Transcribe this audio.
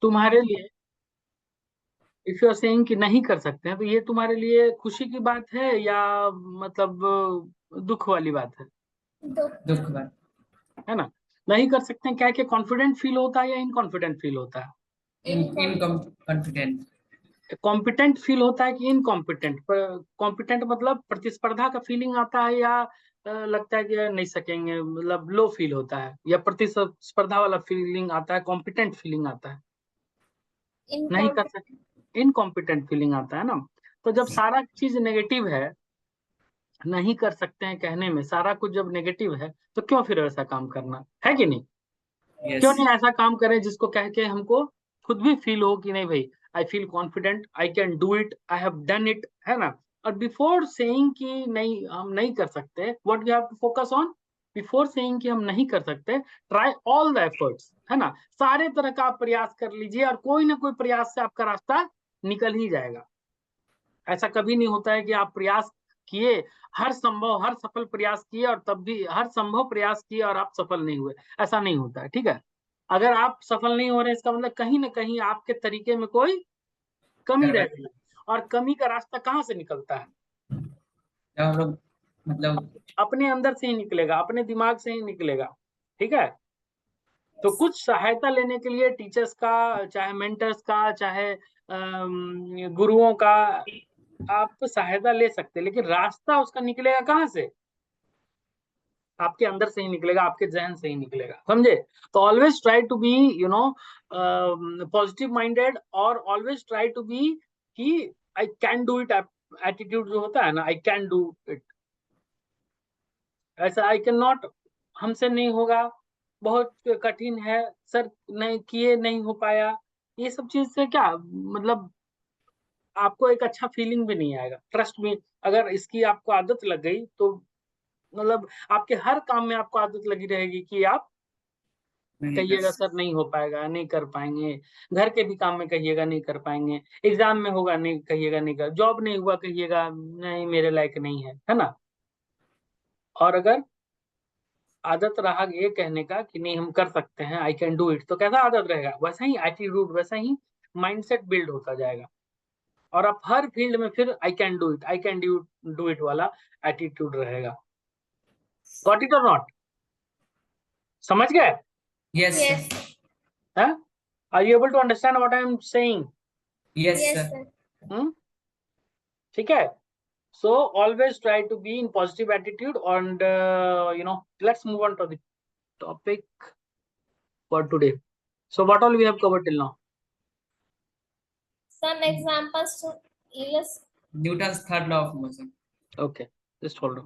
तुम्हारे लिए if you are saying कि नहीं कर सकते हैं, तो ये तुम्हारे लिए खुशी की बात है या मतलब दुख वाली बात है? दुख बात। है ना? नहीं कर सकते हैं क्या कि कॉन्फिडेंट फील होता है या इनकॉन्फिडेंट फील होता है? इनकॉम्पिटेंट। कॉम्पिटेंट फील होता है कि इनकॉम्पिटेंट? कॉम्पिटेंट मतलब प्रतिस्पर्धा का फीलिंग आता है या लगता है कि यार नहीं सकेंगे, मतलब लो फील होता है, या प्रतिस्पर्धा वाला फीलिंग आता है, कॉम्पिटेंट फीलिंग आता है? नहीं कर सकते, इनकॉम्पिटेंट फीलिंग आता है ना। तो जब सारा चीज नेगेटिव है, नहीं कर सकते हैं कहने में सारा कुछ जब नेगेटिव है, तो क्यों फिर ऐसा काम करना है कि नहीं? क्यों यस। नहीं ऐसा काम करें जिसको कह के हमको खुद भी फील हो कि नहीं भाई, I feel confident, I can do it, I have done it, है ना? और बिफोर सेइंग कि नहीं हम नहीं कर सकते, what we have to focus on, before saying कि हम नहीं कर सकते, ट्राई ऑल द एफर्ट्स, है ना? सारे तरह का आप प्रयास कर लीजिए और कोई ना कोई प्रयास से आपका रास्ता निकल ही जाएगा। ऐसा कभी नहीं होता है कि आप प्रयास किए, हर संभव हर सफल प्रयास किए और तब भी हर संभव प्रयास किए और आप सफल नहीं हुए। ऐसा नहीं होता है, ठीक है? अगर आप सफल नहीं हो रहे, इसका मतलब कहीं ना कहीं आपके तरीके में कोई कमी रह करवाइए। गई है। और कमी का रास्ता कहाँ से निकलता है? जब हम लोग मतलब अपने अंदर से ही निकलेगा, अपने दिमाग से ही निकलेगा, ठीक है? तो कुछ सहायता लेने के लिए टीचर्स का, चाहे मेंटर्स का, चाहे गुरुओं का, आप तो सहायता ले सकते हैं, लेकिन रास्ता उसका निकलेगा कहाँ से? आपके अंदर से ही निकलेगा, आपके जहन से ही निकलेगा, समझे? तो always try to be positive minded, और ऑलवेज ट्राई टू बी कि I can do it attitude जो होता है ना, आई कैन डू इट। ऐसा आई कैन नॉट, हमसे नहीं होगा, बहुत कठिन है सर, नहीं किए नहीं हो पाया, ये सब चीज से क्या मतलब, आपको एक अच्छा फीलिंग भी नहीं आएगा। ट्रस्ट में, अगर इसकी आपको आदत लग गई तो मतलब आपके हर काम में आपको आदत लगी रहेगी कि आप नहीं कर कहिएगा सर नहीं हो पाएगा, नहीं कर पाएंगे, घर के भी काम में कहिएगा नहीं कर पाएंगे, एग्जाम में होगा नहीं कहिएगा नहीं कर, जॉब नहीं हुआ कहिएगा नहीं मेरे लायक नहीं है ना? और अगर आदत रहा ये कहने का कि नहीं हम कर सकते हैं, आई कैन डू इट, तो कैसा आदत रहेगा, वैसा ही एटीट्यूड, वैसा ही माइंडसेट बिल्ड होता जाएगा। और आप हर फील्ड में फिर I can do it, I can do it वाला एटीट्यूड रहेगा। गॉट इट और नॉट? समझ गए? Yes sir. Yes, हैं? Are you able to understand what I am saying? Yes yes, सर। sir. ठीक है? So always try to be in positive attitude, and let's move on to the topic for today. So what all we have covered till now? Some examples to illustrate. Newton's third law of motion. Okay, just hold on.